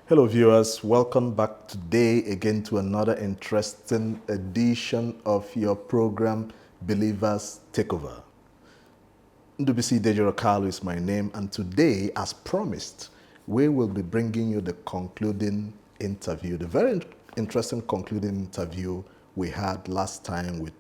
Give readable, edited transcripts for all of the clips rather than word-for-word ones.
Hello, viewers. Welcome back today again to another interesting edition of your program, Believers Takeover. Ndubisi Dejorokalu is my name, and today, as promised, we will be bringing you the concluding interview, the very interesting concluding interview we had last time with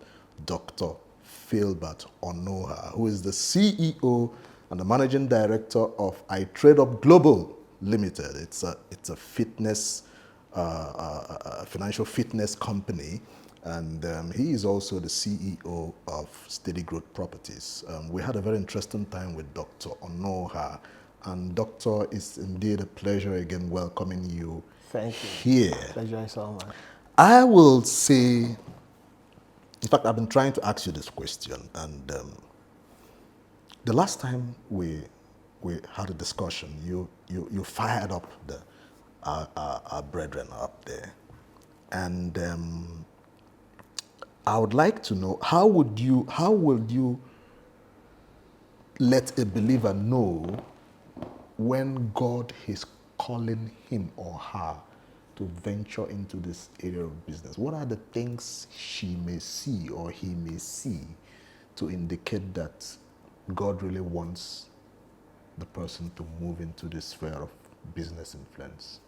Dr. Philbert Onugha, who is the CEO and the Managing Director of I Trade Up Global Limited. It's a fitness, financial fitness company, and he is also the CEO of Steady Growth Properties. We had a very interesting time with Dr. Onugha, and Doctor, it's indeed a pleasure again welcoming you. Thank you. Here. Pleasure is all mine. I will say, in fact, I've been trying to ask you this question, and the last time we had a discussion, you fired up our brethren up there, and I would like to know how will you let a believer know when God is calling him or her to venture into this area of business? What are the things she may see or he may see to indicate that God really wants the person to move into this sphere of business influence?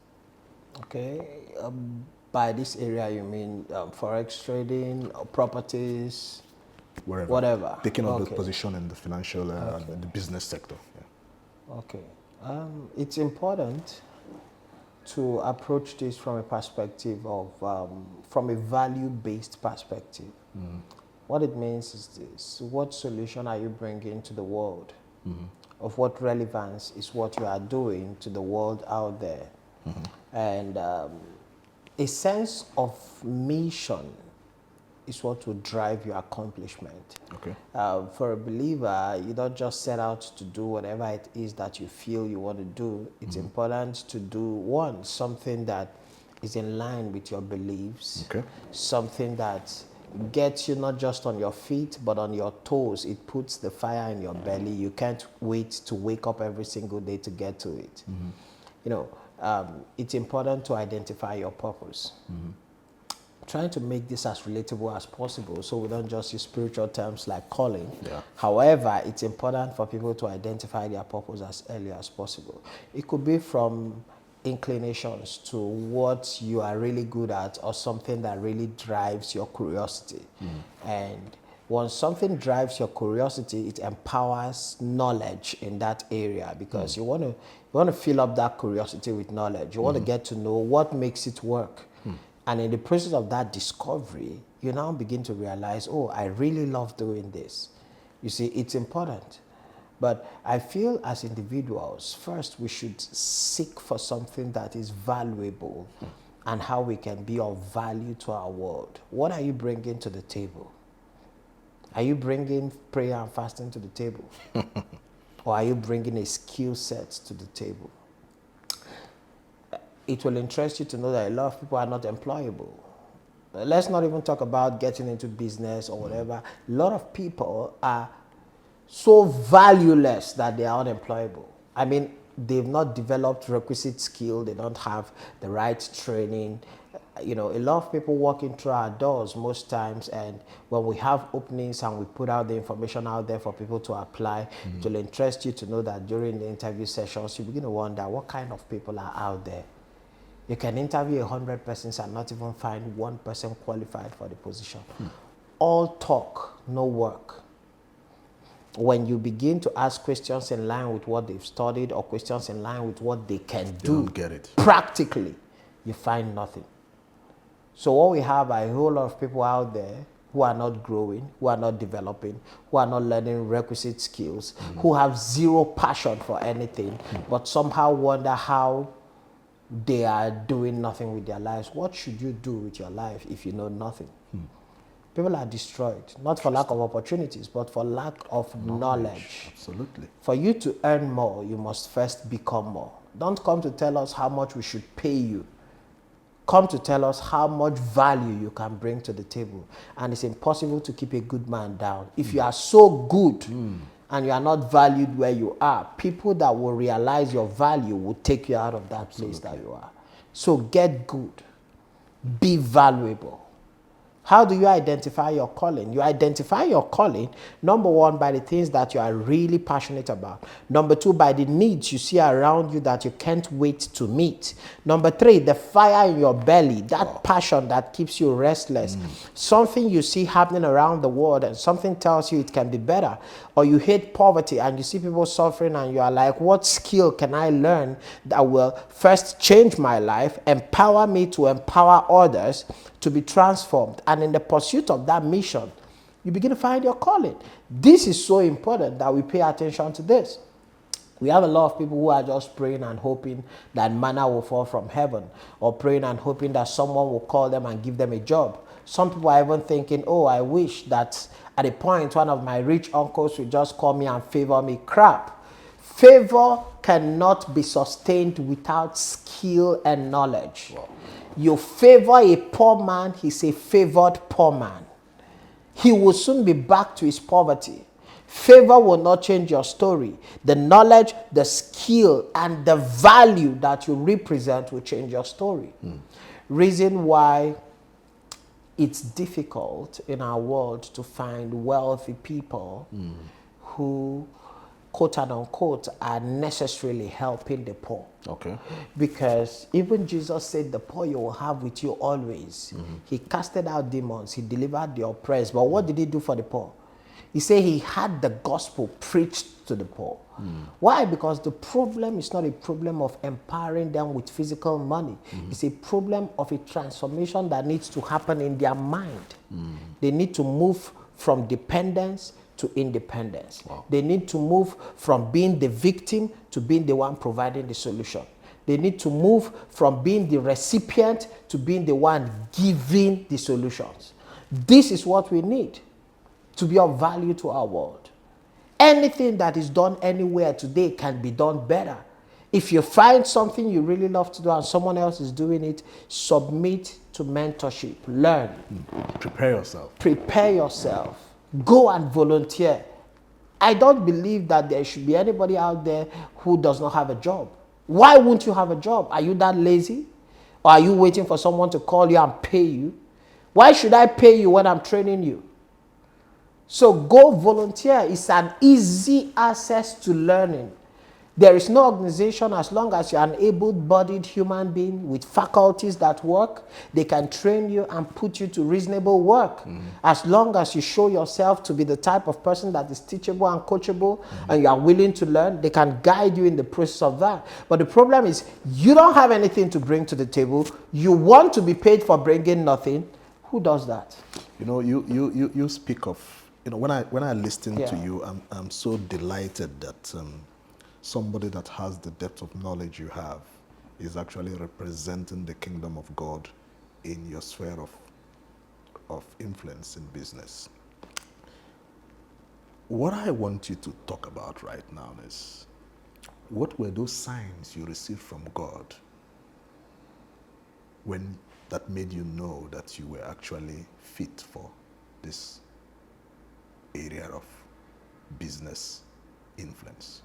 Okay. By this area, you mean forex trading, or properties, Wherever. whatever. Taking up the Okay. position in the financial and the business sector. Yeah. Okay. It's important to approach this from a perspective of, from a value-based perspective. What it means is this: what solution are you bringing to the world? Of what relevance is what you are doing to the world out there? And a sense of mission is what will drive your accomplishment. Okay. For a believer, you don't just set out to do whatever it is that you feel you want to do. It's important to do, one, something that is in line with your beliefs, Okay. something that gets you not just on your feet, but on your toes. It puts the fire in your belly. You can't wait to wake up every single day to get to it. You know, it's important to identify your purpose. Trying to make this as relatable as possible so we don't just use spiritual terms like calling. Yeah. However, it's important for people to identify their purpose as early as possible. It could be from inclinations to what you are really good at or something that really drives your curiosity. And once something drives your curiosity, it empowers knowledge in that area, because you want to fill up that curiosity with knowledge. You want to get to know what makes it work. And in the process of that discovery, you now begin to realize, oh, I really love doing this. You see, it's important. But I feel as individuals, first we should seek for something that is valuable and how we can be of value to our world. What are you bringing to the table? Are you bringing prayer and fasting to the table? Or are you bringing a skill set to the table? It will interest you to know that a lot of people are not employable. Let's not even talk about getting into business or whatever. A lot of people are so valueless that they are unemployable. I mean, they've not developed requisite skill. They don't have the right training. You know, a lot of people walking through our doors most times, and when we have openings and we put out the information out there for people to apply, it will interest you to know that during the interview sessions, you begin to wonder what kind of people are out there. You can interview 100 persons and not even find one person qualified for the position. All talk, no work. When you begin to ask questions in line with what they've studied or questions in line with what they can do, don't get it. Practically, you find nothing. So what we have are a whole lot of people out there who are not growing, who are not developing, who are not learning requisite skills, who have zero passion for anything, but somehow wonder how they are doing nothing with their lives. What should you do with your life if you know nothing? People are destroyed, not for lack of opportunities, but for lack of knowledge. Absolutely. For you to earn more, you must first become more. Don't come to tell us how much we should pay you. Come to tell us how much value you can bring to the table. And it's impossible to keep a good man down. If you are so good and you are not valued where you are, people that will realize your value will take you out of that place that you are. So get good. Be valuable. How do you identify your calling? You identify your calling, number one, by the things that you are really passionate about. Number two, by the needs you see around you that you can't wait to meet. Number three, the fire in your belly, that passion that keeps you restless. Something you see happening around the world and something tells you it can be better. Or you hate poverty and you see people suffering and you are like, what skill can I learn that will first change my life, empower me to empower others to be transformed? And in the pursuit of that mission, you begin to find your calling. This is so important that we pay attention to this. We have a lot of people who are just praying and hoping that manna will fall from heaven, or praying and hoping that someone will call them and give them a job. Some people are even thinking, oh, I wish that at a point one of my rich uncles would just call me and favor me. Crap. Favor cannot be sustained without skill and knowledge. Wow. You favor a poor man, he's a favored poor man. He will soon be back to his poverty. Favor will not change your story. The knowledge, the skill, and the value that you represent will change your story. Reason why it's difficult in our world to find wealthy people who, quote and unquote, are necessarily helping the poor. Okay. Because even Jesus said, the poor you will have with you always. He casted out demons. He delivered the oppressed. But what did he do for the poor? He said he had the gospel preached to the poor. Why? Because the problem is not a problem of empowering them with physical money. It's a problem of a transformation that needs to happen in their mind. They need to move from dependence to independence. Wow. They need to move from being the victim to being the one providing the solution. They need to move from being the recipient to being the one giving the solutions. This is what we need to be of value to our world. Anything that is done anywhere today can be done better. If you find something you really love to do and someone else is doing it, submit to mentorship. Learn. Prepare yourself. Prepare yourself. Go and volunteer. I don't believe that there should be anybody out there who does not have a job. Why won't you have a job? Are you that lazy? Or are you waiting for someone to call you and pay you? Why should I pay you when I'm training you? So go volunteer. It's an easy access to learning. There is no organization, as long as you're an able-bodied human being with faculties that work, they can train you and put you to reasonable work. As long as you show yourself to be the type of person that is teachable and coachable, and you are willing to learn, they can guide you in the process of that. But the problem is, you don't have anything to bring to the table. You want to be paid for bringing nothing. Who does that? You know, you speak of, you know, when I listen to you, I'm so delighted that somebody that has the depth of knowledge you have is actually representing the kingdom of God in your sphere of influence in business. What I want you to talk about right now is, what were those signs you received from God when that made you know that you were actually fit for this area of business influence?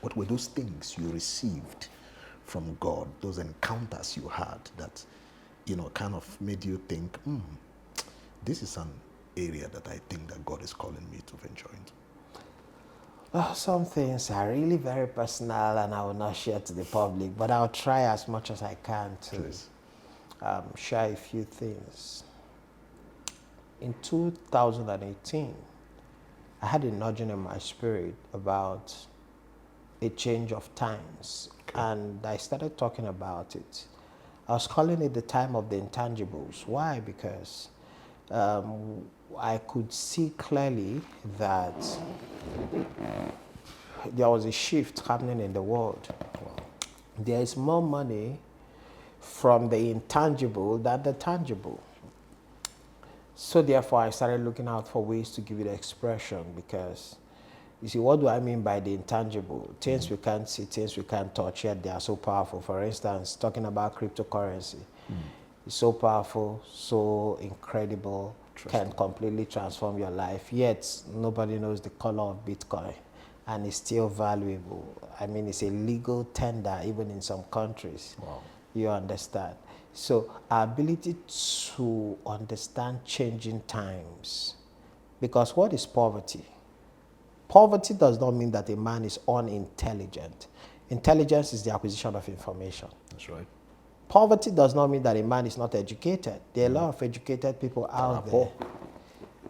What were those things you received from God, those encounters you had that, you know, kind of made you think, this is an area that I think that God is calling me to venture into? Well, some things are really very personal and I will not share to the public, but I'll try as much as I can to share a few things. In 2018, I had a nudging in my spirit about a change of times, and I started talking about it. I was calling it the time of the intangibles. Why? Because I could see clearly that there was a shift happening in the world. There is more money from the intangible than the tangible. So therefore, I started looking out for ways to give it expression, because you see, what do I mean by the intangible? Things we can't see, things we can't touch, yet they are so powerful. For instance, talking about cryptocurrency. It's so powerful, so incredible, can completely transform your life, yet nobody knows the color of Bitcoin, and it's still valuable. I mean, it's a legal tender even in some countries. Wow. You understand? So our ability to understand changing times. Because what is poverty? Poverty does not mean that a man is unintelligent. Intelligence is the acquisition of information. That's right. Poverty does not mean that a man is not educated. There are a lot of educated people out there. Poor.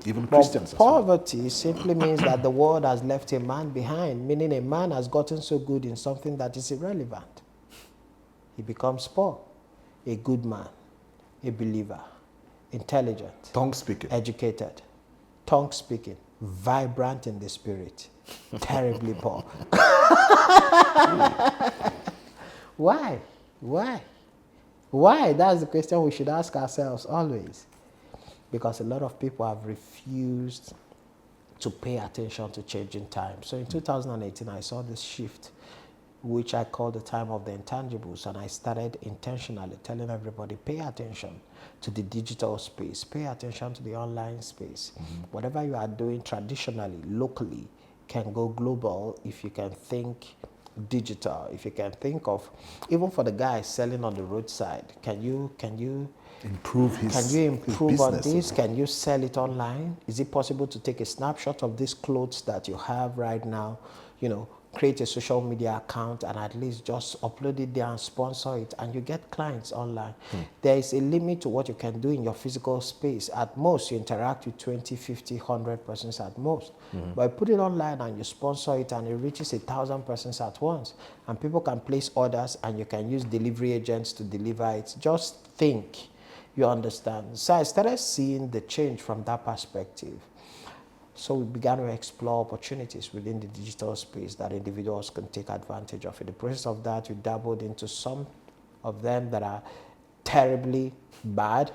Even But Christians as well. poverty simply means that the world has left a man behind, meaning a man has gotten so good in something that is irrelevant. He becomes poor. A good man, a believer, intelligent, Tongue speaking. educated, tongue speaking, vibrant in the spirit, terribly poor. Why? Why? Why? That's the question we should ask ourselves always. Because a lot of people have refused to pay attention to changing times. So in 2018, I saw this shift, which I call the time of the intangibles, and I started intentionally telling everybody, pay attention to the digital space, pay attention to the online space. Whatever you are doing traditionally, locally, can go global if you can think digital, if you can think of, even for the guy selling on the roadside, can you Improve his can you improve on business. this? Can you sell it online? Is it possible to take a snapshot of these clothes that you have right now, create a social media account and at least just upload it there and sponsor it, and you get clients online? There is a limit to what you can do in your physical space. At most, you interact with 20, 50, 100 persons at most. But you put it online and you sponsor it and it reaches 1,000 persons at once. And people can place orders and you can use delivery agents to deliver it. Just think. You understand? So I started seeing the change from that perspective. So we began to explore opportunities within the digital space that individuals can take advantage of. In the process of that, we dabbled into some of them that are terribly bad,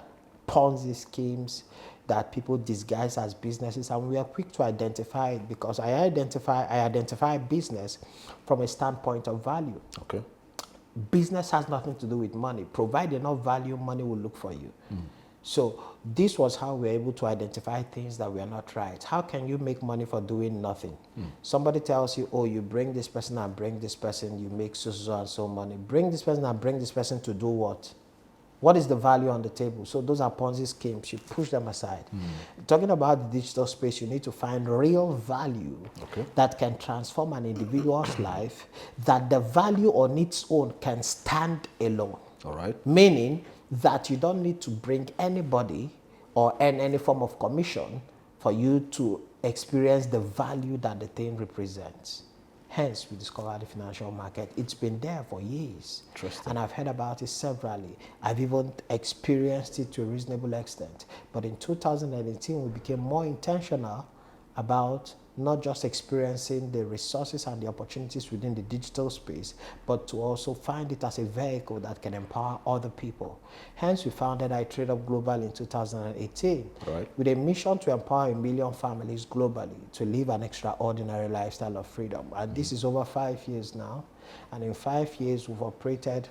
Ponzi schemes that people disguise as businesses, and we are quick to identify it because I identify business from a standpoint of value. Okay. Business has nothing to do with money. Provide enough value, money will look for you. So this was how we were able to identify things that were not right. How can you make money for doing nothing? Somebody tells you, oh, you bring this person and bring this person, you make so and so money. Bring this person and bring this person to do what? What is the value on the table? So those are Ponzi schemes. You push them aside. Talking about the digital space, you need to find real value that can transform an individual's life, that the value on its own can stand alone. All right. Meaning that you don't need to bring anybody or earn any form of commission for you to experience the value that the thing represents. Hence, we discovered the financial market. It's been there for years. Interesting. And I've heard about it severally. I've even experienced it to a reasonable extent. But in 2018, we became more intentional about not just experiencing the resources and the opportunities within the digital space, but to also find it as a vehicle that can empower other people. Hence, we founded iTradeUp Global in 2018 with a mission to empower 1 million families globally to live an extraordinary lifestyle of freedom. And this is over 5 years now. And in 5 years, we've operated,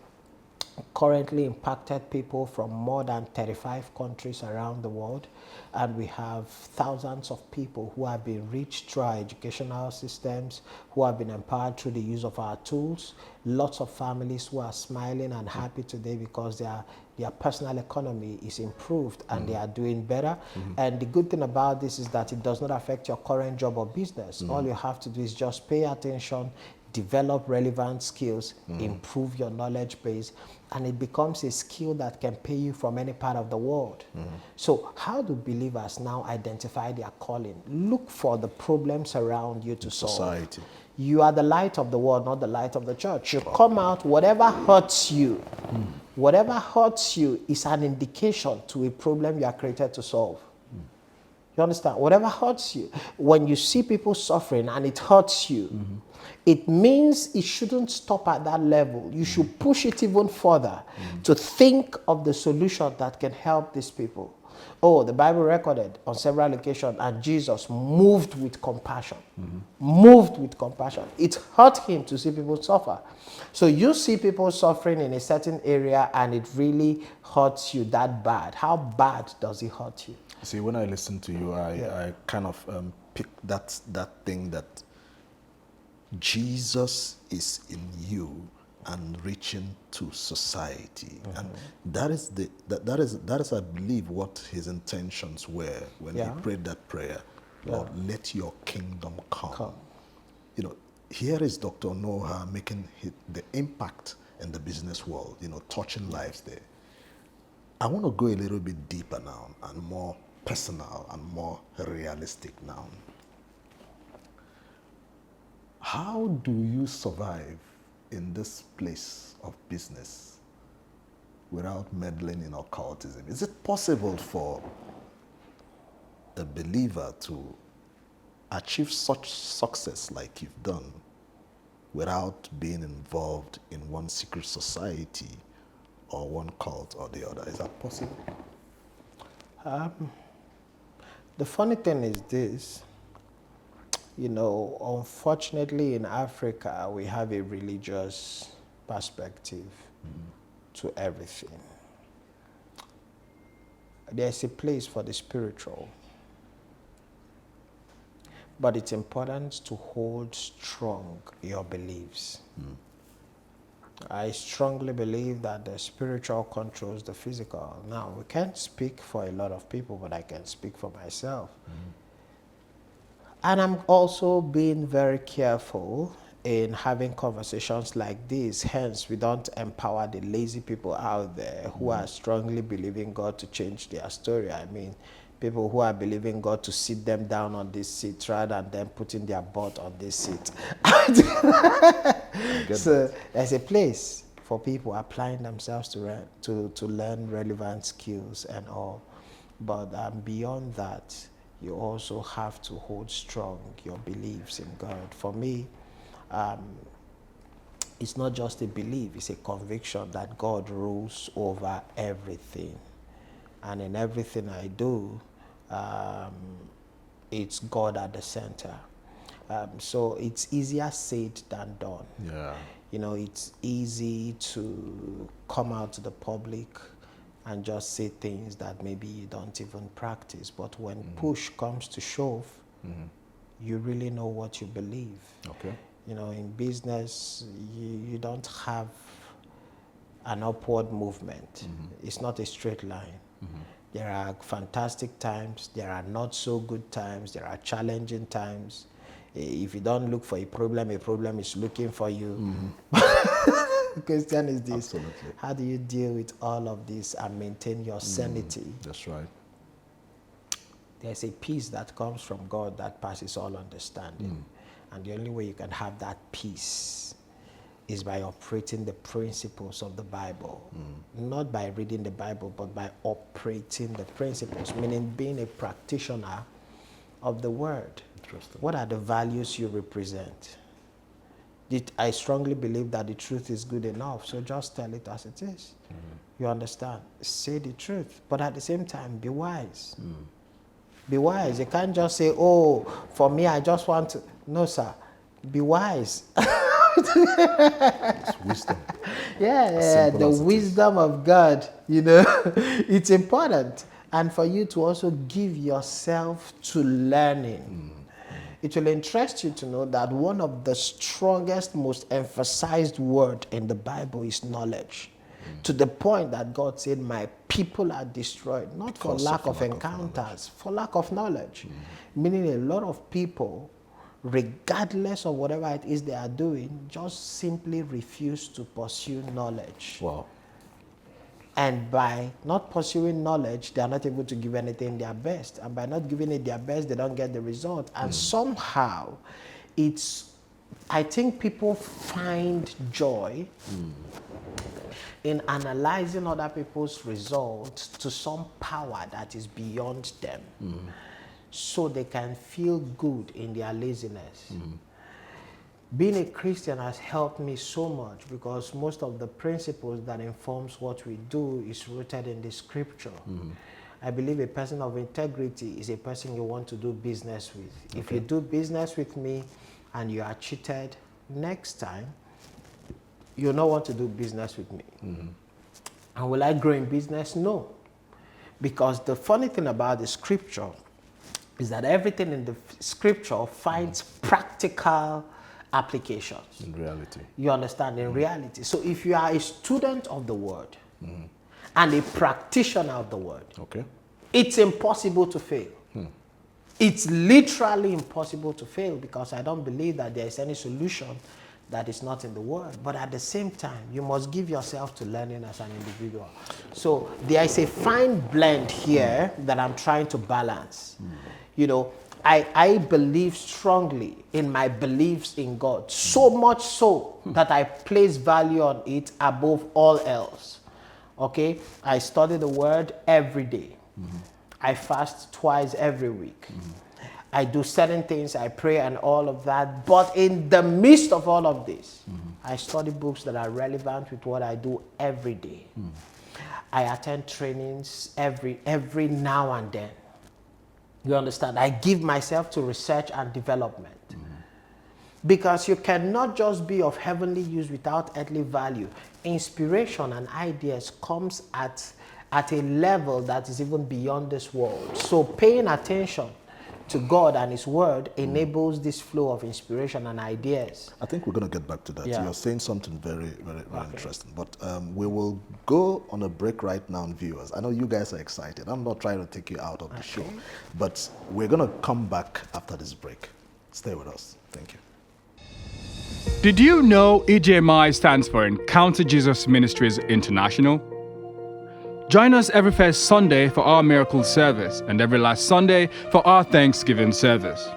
currently impacted people from more than 35 countries around the world, and we have thousands of people who have been reached through our educational systems, who have been empowered through the use of our tools. Lots of families who are smiling and happy today because their personal economy is improved and they are doing better. And the good thing about this is that it does not affect your current job or business. All you have to do is just pay attention, develop relevant skills, improve your knowledge base, and it becomes a skill that can pay you from any part of the world. So how do believers now identify their calling? Look for the problems around you to solve. Society. You are the light of the world, not the light of the church. You come out, whatever hurts you, whatever hurts you is an indication to a problem you are created to solve. You understand? Whatever hurts you, when you see people suffering and it hurts you, it means it shouldn't stop at that level. You should push it even further to think of the solution that can help these people. Oh, the Bible recorded on several occasions, and Jesus moved with compassion. Moved with compassion. It hurt him to see people suffer. So you see people suffering in a certain area and it really hurts you that bad. How bad does it hurt you? See, when I listen to you, I kind of pick that thing that Jesus is in you and reaching to society. And that is, I believe, what his intentions were when he prayed that prayer. Lord, let your kingdom come. You know, here is Dr. Onugha making the impact in the business world, you know, touching lives there. I want to go a little bit deeper now and more personal and more realistic now. How do you survive in this place of business without meddling in occultism? Is it possible for a believer to achieve such success like you've done without being involved in one secret society or one cult or the other? Is that possible? The funny thing is this, you know, unfortunately in Africa, we have a religious perspective to everything. There's a place for the spiritual, but it's important to hold strong your beliefs. I strongly believe that the spiritual controls the physical. Now, we can't speak for a lot of people, but I can speak for myself. And I'm also being very careful in having conversations like this. Hence, we don't empower the lazy people out there who are strongly believing God to change their story. I mean, people who are believing God to sit them down on this seat rather than them putting their butt on this seat. So there's a place for people applying themselves to learn relevant skills and all. But beyond that, you also have to hold strong your beliefs in God. For me, it's not just a belief, it's a conviction that God rules over everything. And in everything I do, it's God at the center. So it's easier said than done. Yeah. You know, it's easy to come out to the public and just say things that maybe you don't even practice. But when push comes to shove, you really know what you believe. Okay. You know, in business, you don't have an upward movement. It's not a straight line. There are fantastic times, there are not so good times, there are challenging times. If you don't look for a problem is looking for you. The question is this: Absolutely. how do you deal with all of this and maintain your sanity? That's right. There's a peace that comes from God that passes all understanding. And the only way you can have that peace is by operating the principles of the Bible. Not by reading the Bible, but by operating the principles, meaning being a practitioner of the word. Interesting. What are the values you represent? I strongly believe that the truth is good enough, so just tell it as it is. You understand? Say the truth, but at the same time, be wise. Be wise. You can't just say, oh, for me, I just want to. No, sir. Be wise. It's wisdom. Yeah, the wisdom of God, you know, it's important. And for you to also give yourself to learning. It will interest you to know that one of the strongest, most emphasized word in the Bible is knowledge. To the point that God said, my people are destroyed, not for lack of encounters, for lack of knowledge. Meaning a lot of people, regardless of whatever it is they are doing, just simply refuse to pursue knowledge. Wow. And by not pursuing knowledge, they are not able to give anything their best. And by not giving it their best, they don't get the result. And somehow, I think people find joy in analyzing other people's results to some power that is beyond them. So they can feel good in their laziness. Being a Christian has helped me so much because most of the principles that informs what we do is rooted in the scripture. I believe a person of integrity is a person you want to do business with. Okay. If you do business with me and you are cheated, next time, you'll not want to do business with me. And will I grow in business? No. Because the funny thing about the scripture is that everything in the scripture finds practical applications. In reality. You understand? In reality. So if you are a student of the word and a practitioner of the word, Okay. it's impossible to fail. It's literally impossible to fail, because I don't believe that there is any solution that is not in the word. But at the same time, you must give yourself to learning as an individual. So there is a fine blend here that I'm trying to balance. You know, I believe strongly in my beliefs in God, so much so that I place value on it above all else. Okay? I study the word every day. I fast twice every week. I do certain things, I pray and all of that. But in the midst of all of this, I study books that are relevant with what I do every day. I attend trainings every now and then. You understand? I give myself to research and development. Because you cannot just be of heavenly use without earthly value. Inspiration and ideas comes at a level that is even beyond this world. So paying attention to God and His Word enables this flow of inspiration and ideas. I think we're going to get back to that. Yeah. You're saying something very, very, very interesting. But we will go on a break right now, viewers. I know you guys are excited. I'm not trying to take you out of the show. But we're going to come back after this break. Stay with us. Thank you. Did you know EJMI stands for Encounter Jesus Ministries International? Join us every first Sunday for our miracle service and every last Sunday for our Thanksgiving service.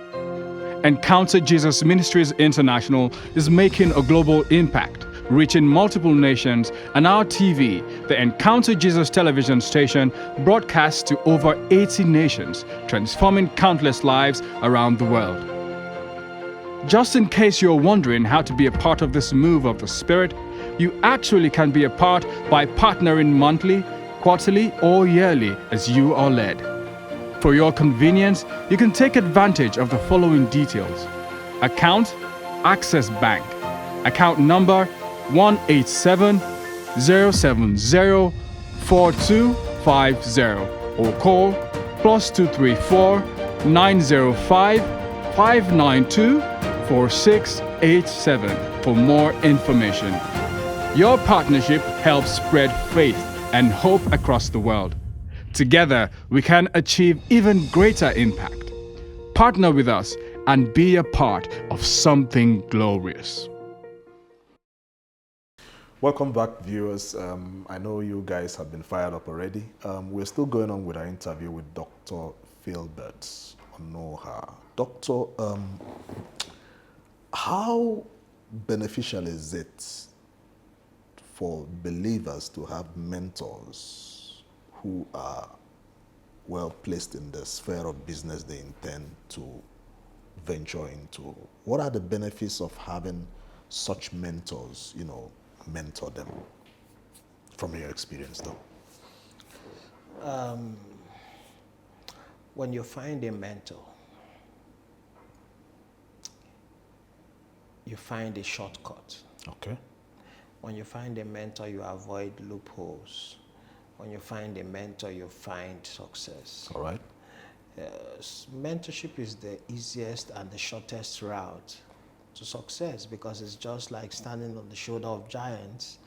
Encounter Jesus Ministries International is making a global impact, reaching multiple nations, and our TV, the Encounter Jesus television station, broadcasts to over 80 nations, transforming countless lives around the world. Just in case you're wondering how to be a part of this move of the Spirit, you actually can be a part by partnering monthly, quarterly, or yearly as you are led. For your convenience, you can take advantage of the following details. Account, Access Bank. Account number 187-070-4250 or call +234 905 592 4687 for more information. Your partnership helps spread faith and hope across the world. Together, we can achieve even greater impact. Partner with us and be a part of something glorious. Welcome back, viewers. I know you guys have been fired up already. We're still going on with our interview with Dr. Philbert Onugha. Doctor, how beneficial is it for believers to have mentors who are well placed in the sphere of business they intend to venture into? What are the benefits of having such mentors, mentor them, from your experience though? When you find a mentor, you find a shortcut. Okay. When you find a mentor, you avoid loopholes. When you find a mentor, you find success. All right. Mentorship is the easiest and the shortest route to success, because it's just like standing on the shoulder of giants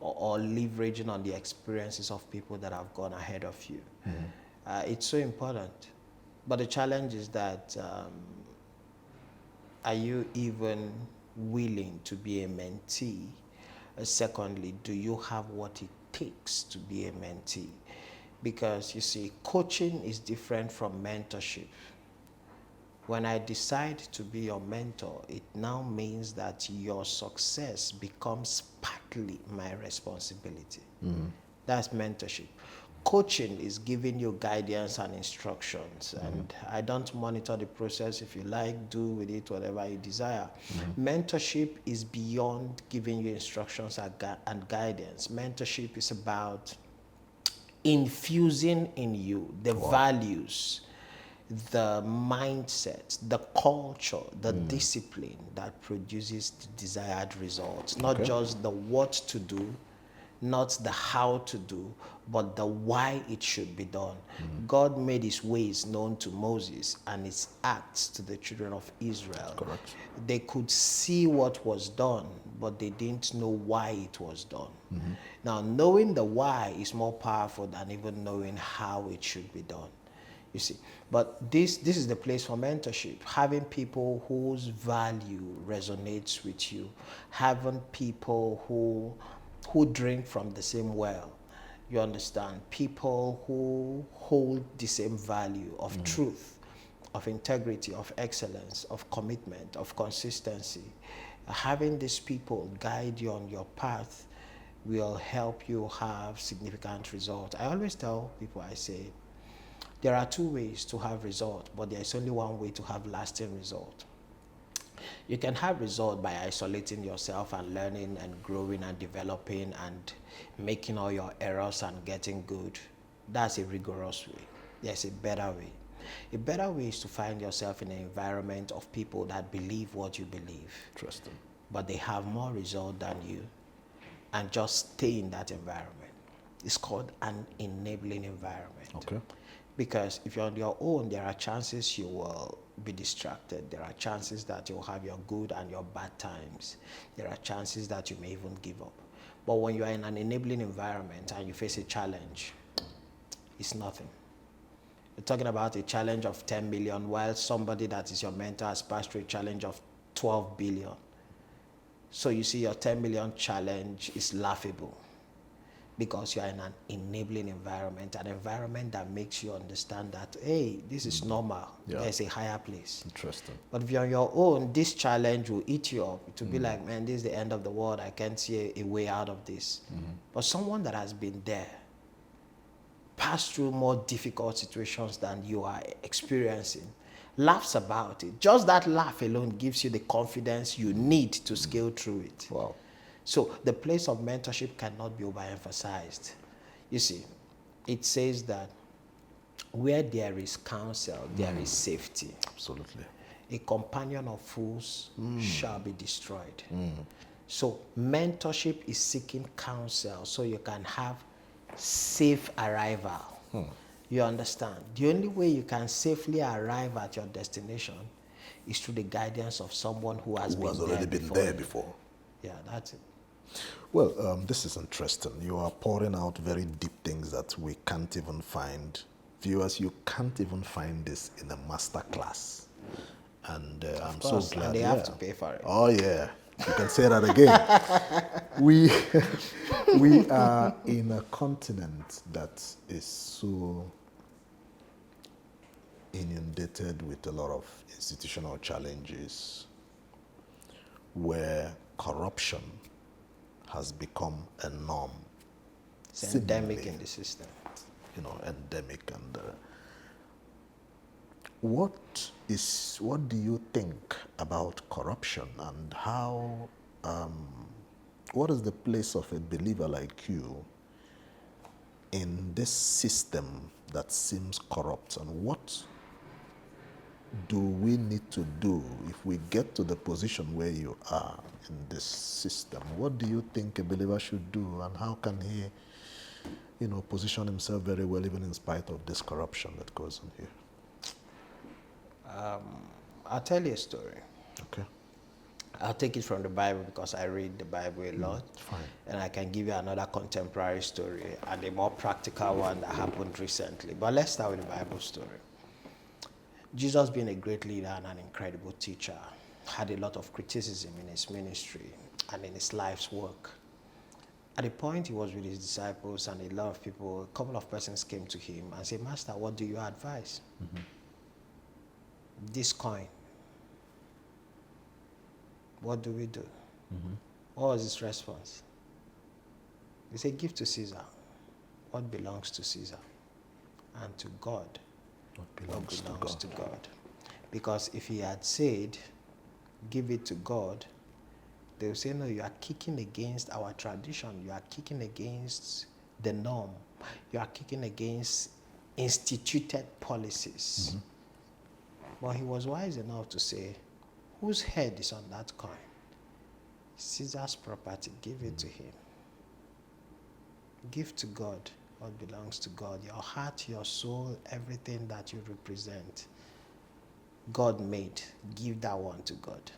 or leveraging on the experiences of people that have gone ahead of you. It's so important. But the challenge is that are you even willing to be a mentee? Secondly, do you have what it takes to be a mentee? Because you see, coaching is different from mentorship. When I decide to be your mentor, it now means that your success becomes partly my responsibility. That's mentorship. Coaching is giving you guidance and instructions, and I don't monitor the process. If you like, do with it whatever you desire. Mentorship is beyond giving you instructions and guidance. Mentorship is about infusing in you the values, the mindset, the culture, the discipline that produces the desired results. Not just the what to do, not the how to do, but the why it should be done. God made his ways known to Moses and his acts to the children of Israel. Correct. They could see what was done, but they didn't know why it was done. Now, knowing the why is more powerful than even knowing how it should be done. You see, but this is the place for mentorship. Having people whose value resonates with you, having people who drink from the same well. You understand? People who hold the same value of truth, of integrity, of excellence, of commitment, of consistency. Having these people guide you on your path will help you have significant results. I always tell people, I say, there are two ways to have result, but there is only one way to have lasting result. You can have result by isolating yourself and learning and growing and developing and making all your errors and getting good. That's a rigorous way. There's a better way. A better way is to find yourself in an environment of people that believe what you believe. Interesting. But they have more result than you, and just stay in that environment. It's called an enabling environment. Okay. Because if you're on your own, there are chances you will be distracted. There are chances that you'll have your good and your bad times. There are chances that you may even give up. But when you are in an enabling environment and you face a challenge, it's nothing. You're talking about a challenge of 10 million, while somebody that is your mentor has passed through a challenge of 12 billion. So you see, your 10 million challenge is laughable because you are in an enabling environment, an environment that makes you understand that, hey, this is normal. Yeah. There's a higher place. Interesting. But if you're on your own, this challenge will eat you up. It will be like, man, this is the end of the world. I can't see a way out of this. But someone that has been there, passed through more difficult situations than you are experiencing, laughs about it. Just that laugh alone gives you the confidence you need to scale through it. Wow. So the place of mentorship cannot be overemphasized. You see, it says that where there is counsel, there is safety. Absolutely. A companion of fools shall be destroyed. So mentorship is seeking counsel so you can have safe arrival. You understand? The only way you can safely arrive at your destination is through the guidance of someone who has already been there before. Yeah, that's it. Well, this is interesting. You are pouring out very deep things that we can't even find. Viewers, you can't even find this in a master class. And I'm so glad. And they have to pay for it. Oh, yeah. You can say that again. we are in a continent that is so inundated with a lot of institutional challenges where corruption has become a norm. It's endemic seemingly, in the system. Endemic. And what do you think about corruption, and how, what is the place of a believer like you in this system that seems corrupt, and what do we need to do if we get to the position where you are in this system? What do you think a believer should do, and how can he, position himself very well even in spite of this corruption that goes on here? I'll tell you a story. Okay. I'll take it from the Bible because I read the Bible a lot. Fine. And I can give you another contemporary story and a more practical one that happened recently. But let's start with the Bible story. Jesus, being a great leader and an incredible teacher, had a lot of criticism in his ministry and in his life's work. At a point, he was with his disciples, and a lot of people, a couple of persons came to him and said, Master, what do you advise? This coin, what do we do? What was his response? He said, give to Caesar what belongs to Caesar, and to God What belongs to God. Because if he had said, give it to God, they would say, no, you are kicking against our tradition. You are kicking against the norm. You are kicking against instituted policies. But he was wise enough to say, whose head is on that coin? Caesar's property, give it to him. Give to God what belongs to God. Your heart, your soul, everything that you represent, God made. Give that one to God.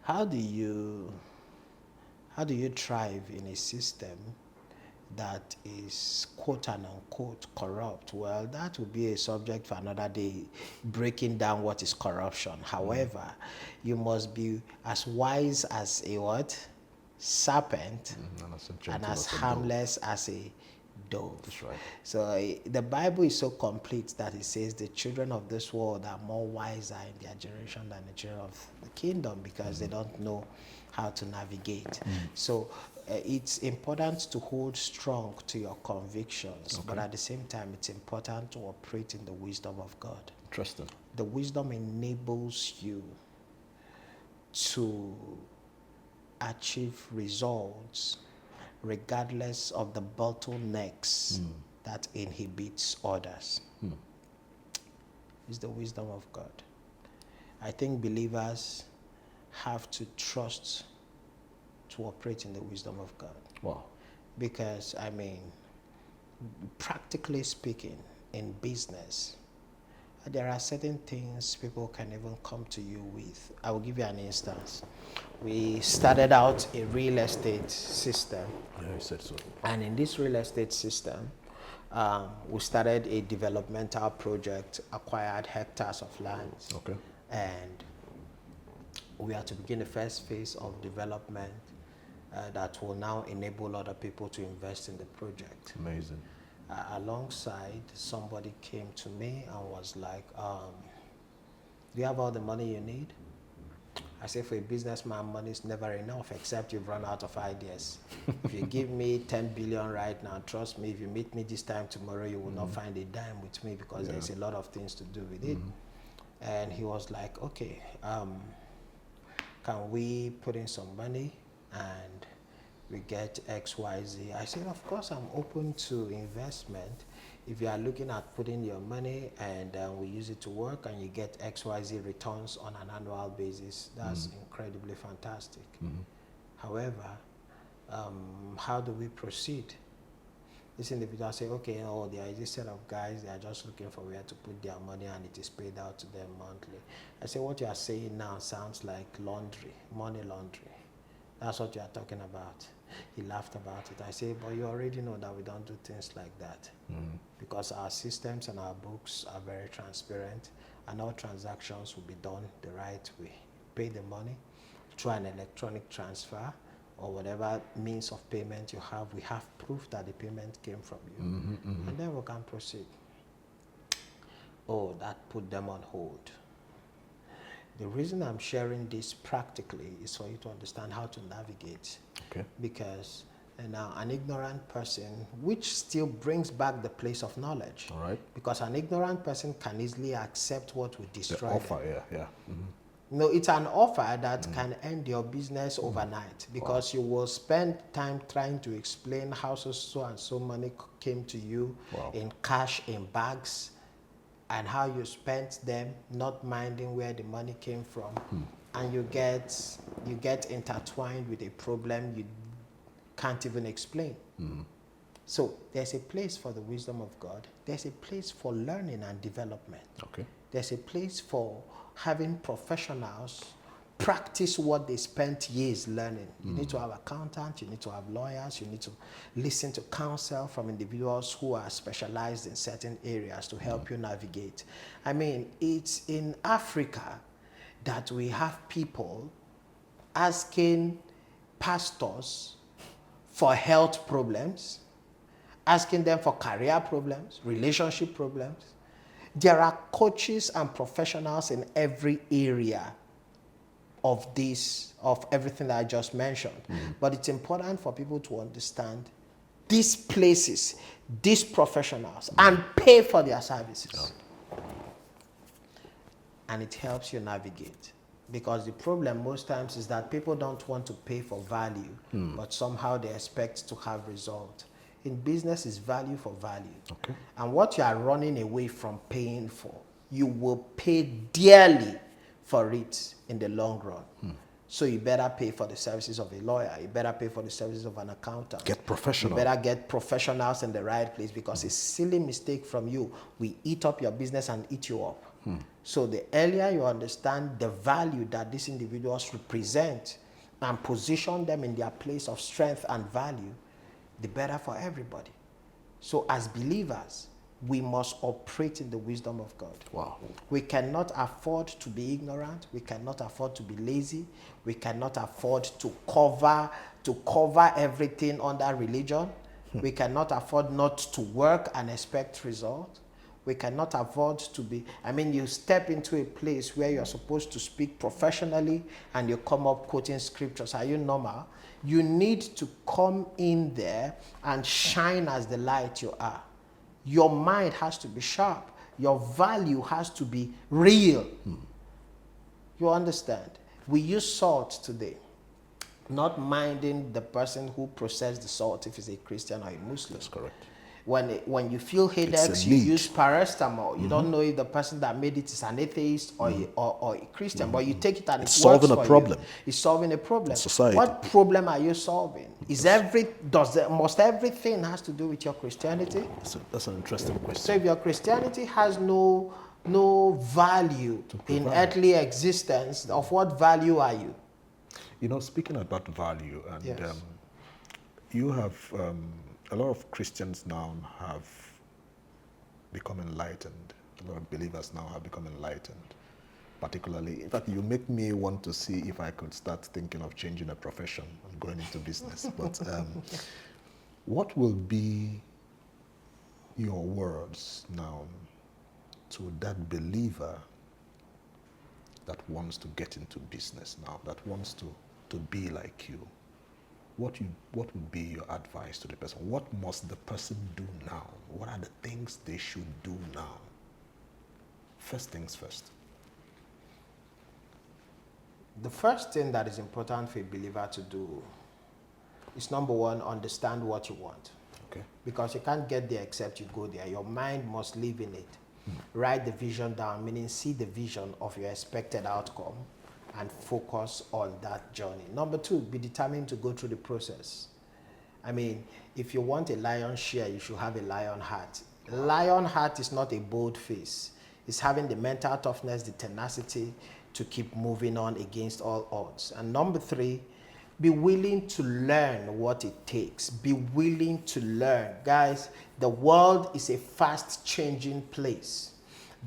How do you thrive in a system that is quote and unquote corrupt? Well, that will be a subject for another day, breaking down what is corruption. However, you must be as wise as a what? Serpent, and as harmless as a dove. That's right. So the Bible is so complete that it says the children of this world are more wiser in their generation than the children of the kingdom, because they don't know how to navigate. So it's important to hold strong to your convictions, but at the same time, it's important to operate in the wisdom of God. Interesting. The wisdom enables you to achieve results regardless of the bottlenecks that inhibits others. It's the wisdom of God. I think believers have to trust to operate in the wisdom of God. Wow. Because, I mean, practically speaking, in business, there are certain things people can even come to you with. I will give you an instance. We started out a real estate system. Yeah, you said so. And in this real estate system, we started a developmental project, acquired hectares of land. Okay. And we are to begin the first phase of development that will now enable other people to invest in the project. Amazing. Alongside, somebody came to me and was like, do you have all the money you need? I say, for a businessman, money is never enough except you've run out of ideas. If you give me 10 billion right now, trust me, if you meet me this time tomorrow, you will not find a dime with me, because there's a lot of things to do with it. And he was like, okay, can we put in some money and we get XYZ? I said, of course, I'm open to investment. If you are looking at putting your money and we use it to work and you get XYZ returns on an annual basis, that's incredibly fantastic. However, how do we proceed? This individual say, okay, there is a set of guys, they are just looking for where to put their money and it is paid out to them monthly. I say, what you are saying now sounds like laundry, money laundering. That's what you are talking about. He laughed about it. I say, but you already know that we don't do things like that, because our systems and our books are very transparent, and all transactions will be done the right way. Pay the money through an electronic transfer or whatever means of payment you have. We have proof that the payment came from you, and then we can proceed. Oh, that put them on hold. The reason I'm sharing this practically is for you to understand how to navigate. Okay. Because now an ignorant person, which still brings back the place of knowledge. All right. Because an ignorant person can easily accept what will destroy The offer, them. yeah. No, it's an offer that can end your business overnight, because you will spend time trying to explain how so and so money came to you in cash, in bags, and how you spent them, not minding where the money came from, and you get intertwined with a problem you can't even explain. So there's a place for the wisdom of God. There's a place for learning and development. Okay. There's a place for having professionals practice what they spent years learning. You need to have accountants, you need to have lawyers, you need to listen to counsel from individuals who are specialized in certain areas to help you navigate. I mean, it's in Africa that we have people asking pastors for health problems, asking them for career problems, relationship problems. There are coaches and professionals in every area of everything that I just mentioned. But it's important for people to understand these places, these professionals, and pay for their services. And it helps you navigate. Because the problem most times is that people don't want to pay for value, but somehow they expect to have result. In business, it's value for value. Okay. And what you are running away from paying for, you will pay dearly for it in the long run. So you better pay for the services of a lawyer. You better pay for the services of an accountant. Get professional. You better get professionals in the right place, because a silly mistake from you will eat up your business and eat you up. So the earlier you understand the value that these individuals represent and position them in their place of strength and value, the better for everybody. So as believers, we must operate in the wisdom of God. Wow. We cannot afford to be ignorant. We cannot afford to be lazy. We cannot afford to cover everything under religion. We cannot afford not to work and expect results. We cannot afford to be, you step into a place where you're supposed to speak professionally and you come up quoting scriptures. Are you normal? You need to come in there and shine as the light you are. Your mind has to be sharp. Your value has to be real. You understand? We use salt today, not minding the person who processed the salt, if he's a Christian or a Muslim. That's correct. When you feel headaches, you use paracetamol. You don't know if the person that made it is an atheist or a Christian, but you take it and it's solving a problem. It's solving a problem. Society. What problem are you solving? Must everything has to do with your Christianity? That's an interesting question. So if your Christianity has no value in earthly existence, of what value are you? Speaking about value, and Yes. you have a lot of Christians now have become enlightened. A lot of believers now have become enlightened. Particularly, in fact, you make me want to see if I could start thinking of changing a profession and going into business. But what will be your words now to that believer that wants to get into business now, that wants to be like you? What would be your advice to the person? What must the person do now? What are the things they should do now? First things first. The first thing that is important for a believer to do is, number one, understand what you want. Okay. Because you can't get there except you go there. Your mind must live in it. Write the vision down, meaning see the vision of your expected outcome and focus on that journey. Number two, be determined to go through the process. If you want a lion share, you should have a lion heart. Lion heart is not a bold face. It's having the mental toughness, the tenacity to keep moving on against all odds. And number three, be willing to learn what it takes. Be willing to learn. Guys, the world is a fast-changing place.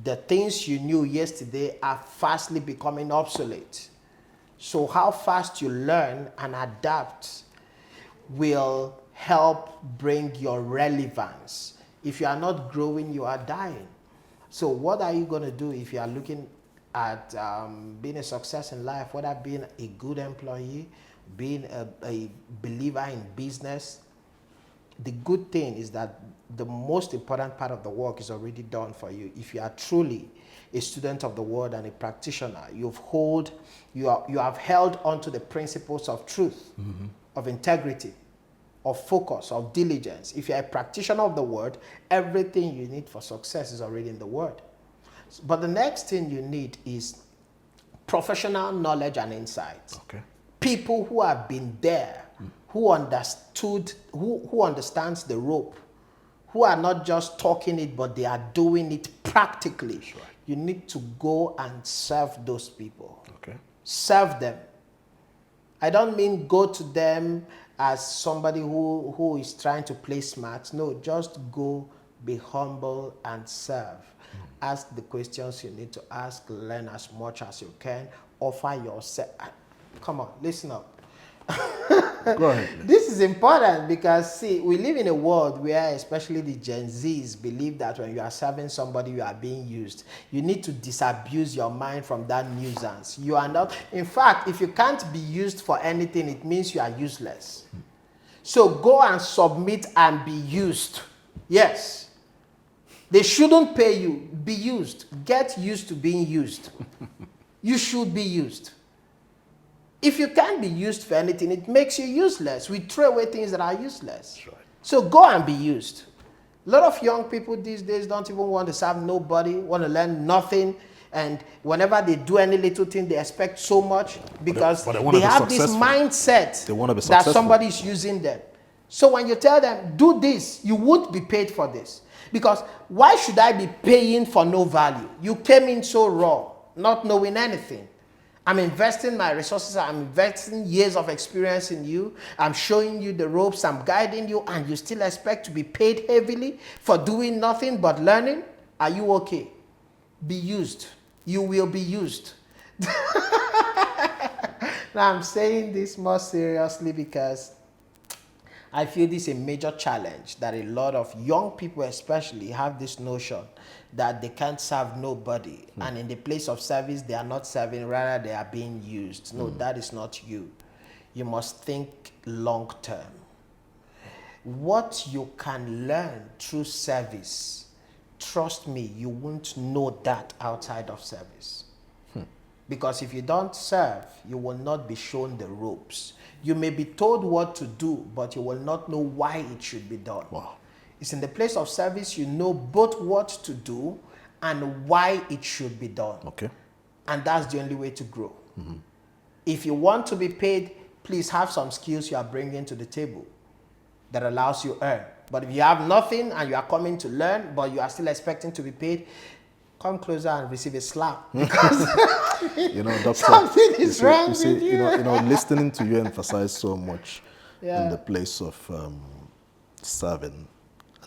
The things you knew yesterday are fastly becoming obsolete. So how fast you learn and adapt will help bring your relevance. If you are not growing, you are dying. So what are you going to do if you are looking at being a success in life, whether being a good employee, being a believer in business? The good thing is that the most important part of the work is already done for you. If you are truly a student of the word and a practitioner, you have held onto the principles of truth, of integrity, of focus, of diligence. If you're a practitioner of the word, everything you need for success is already in the word. But the next thing you need is professional knowledge and insights. Okay. People who have been there, who understood, who understands the rope, who are not just talking it, but they are doing it practically. That's right. You need to go and serve those people. Okay. Serve them. I don't mean go to them as somebody who is trying to play smart. No, just go, be humble, and serve. Ask the questions you need to ask, learn as much as you can, offer yourself. Come on, listen up. Go ahead. This is important because, see, we live in a world where especially the Gen Zs believe that when you are serving somebody, you are being used. You need to disabuse your mind from that nuisance. You are not. In fact, if you can't be used for anything, it means you are useless. So go and submit and be used. Yes. They shouldn't pay you. Be used. Get used to being used. You should be used. If you can't be used for anything, it makes you useless. We throw away things that are useless. That's right. So go and be used. A lot of young people these days don't even want to serve nobody, want to learn nothing. and whenever they do any little thing, they expect so much because but they wanna they be have this successful. mindset They wanna be that successful. somebody is using them. So when you tell them, do this, you won't be paid for this. Because why should I be paying for no value? You came in so raw, not knowing anything. I'm investing my resources, I'm investing years of experience in you, I'm showing you the ropes, I'm guiding you, and you still expect to be paid heavily for doing nothing but learning? Are you okay? Be used. You will be used. Now I'm saying this more seriously because I feel this is a major challenge that a lot of young people especially have this notion that they can't serve nobody. And in the place of service, they are not serving, rather they are being used. No, that is not you. You must think long term. What you can learn through service, trust me, you won't know that outside of service. Because if you don't serve, you will not be shown the ropes. You may be told what to do, but you will not know why it should be done. Wow. It's in the place of service you know both what to do and why it should be done. Okay. And that's the only way to grow. If you want to be paid, please have some skills you are bringing to the table that allows you earn. But if you have nothing and you are coming to learn, but you are still expecting to be paid, come closer and receive a slap. Because You know, Doctor, something is wrong you see, with you. you know, listening to you emphasize so much in Yeah. the place of serving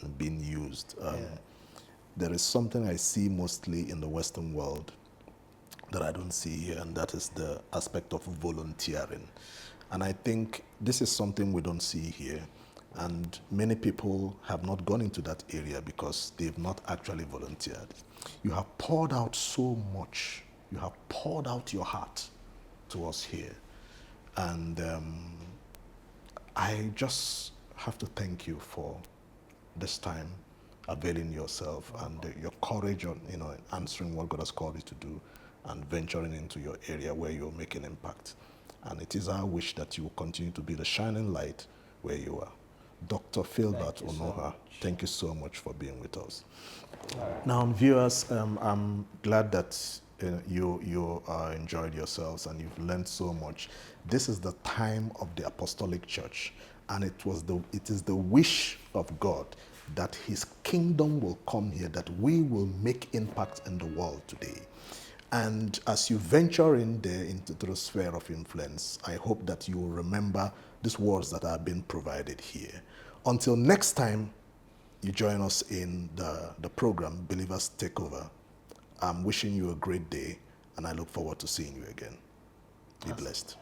and being used. There is something I see mostly in the Western world that I don't see here, and that is the aspect of volunteering. And I think this is something we don't see here. And many people have not gone into that area because they've not actually volunteered. You have poured out so much. You have poured out your heart to us here. And I just have to thank you for this time, availing yourself and your courage on, you know, answering what God has called you to do and venturing into your area where you're making impact. And it is our wish that you will continue to be the shining light where you are. Dr. Philbert Onugha, thank you so much for being with us. Now, viewers, I'm glad that you enjoyed yourselves and you've learned so much. This is the time of the Apostolic Church, and it is the wish of God that His kingdom will come here, that we will make impact in the world today. And as you venture in there into the sphere of influence, I hope that you will remember these words that are being provided here. Until next time, you join us in the program, Believers Takeover. I'm wishing you a great day, and I look forward to seeing you again. Be blessed.